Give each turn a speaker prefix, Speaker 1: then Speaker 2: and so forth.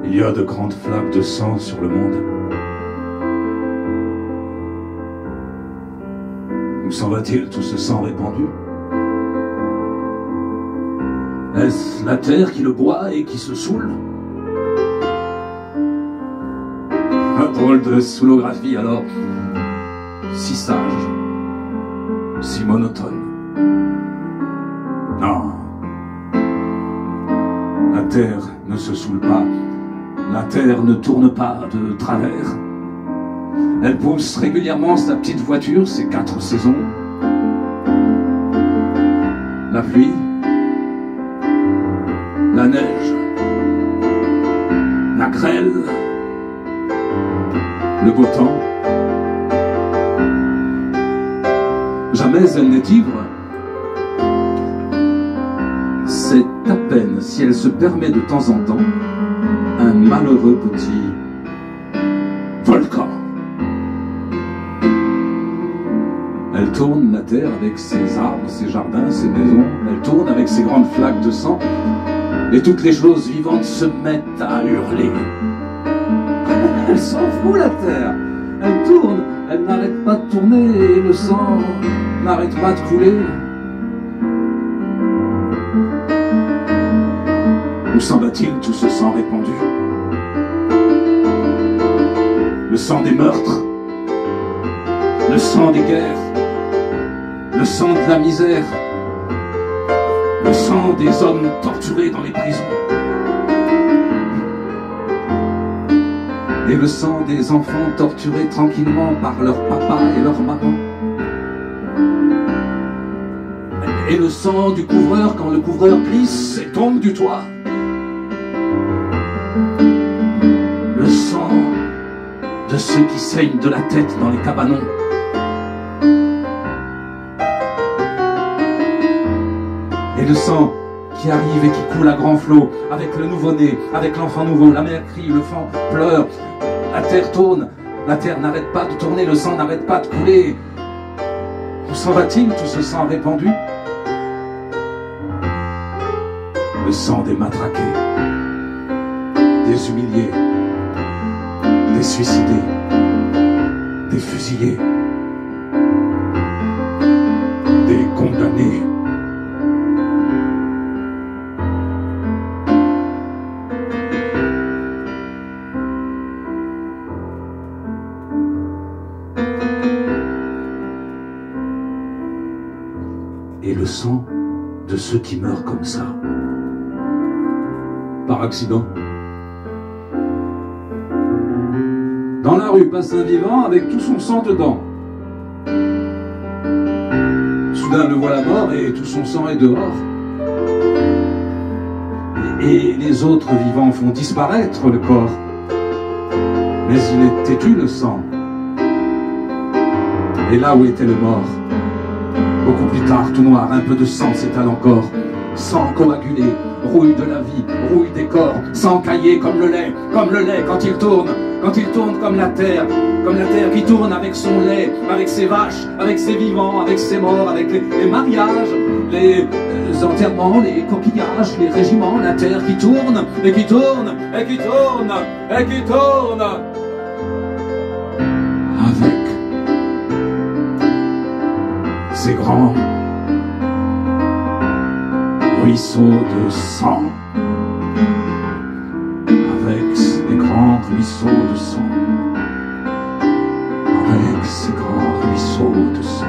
Speaker 1: Il y a de grandes flaques de sang sur le monde. Où s'en va-t-il, tout ce sang répandu? Est-ce la terre qui le boit et qui se saoule? Un drôle de soûlographie alors, si sage, si monotone. Non, la terre ne se saoule pas, la terre ne tourne pas de travers. Elle pousse régulièrement sa petite voiture, ses 4 saisons. La pluie, la neige, la grêle, le beau temps. Jamais elle n'est ivre. C'est à peine si elle se permet de temps en temps un malheureux petit volcan. Elle tourne la terre avec ses arbres, ses jardins, ses maisons. Elle tourne avec ses grandes flaques de sang. Et toutes les choses vivantes se mettent à hurler. Elle s'en fout, la terre. Elle tourne, elle n'arrête pas de tourner et le sang n'arrête pas de couler. Où s'en va-t-il, tout ce sang répandu? Le sang des meurtres, le sang des guerres, le sang de la misère, le sang des hommes torturés dans les prisons, et le sang des enfants torturés tranquillement par leur papa et leur maman, et le sang du couvreur quand le couvreur glisse et tombe du toit, le sang de ceux qui saignent de la tête dans les cabanons, et le sang qui arrive et qui coule à grands flots, avec le nouveau-né, avec l'enfant nouveau, la mère crie, le enfant pleure, la terre tourne, la terre n'arrête pas de tourner, le sang n'arrête pas de couler. Où s'en va-t-il, tout ce sang répandu? Le sang des matraqués, des humiliés, des suicidés, des fusillés, des condamnés. Et le sang de ceux qui meurent comme ça, par accident. Dans la rue passe un vivant avec tout son sang dedans. Soudain le voilà mort et tout son sang est dehors. Et les autres vivants font disparaître le corps. Mais il est têtu le sang. Et là où était le mort, beaucoup plus tard, tout noir, un peu de sang s'étale encore. Sang coagulé, rouille de la vie, rouille des corps, sang caillé comme le lait quand il tourne comme la terre qui tourne avec son lait, avec ses vaches, avec ses vivants, avec ses morts, avec les mariages, les enterrements, les coquillages, les régiments, la terre qui tourne, et qui tourne, et qui tourne, et qui tourne. Avec ces grands ruisseaux de sang, avec ces grands ruisseaux de sang, avec ces grands ruisseaux de sang.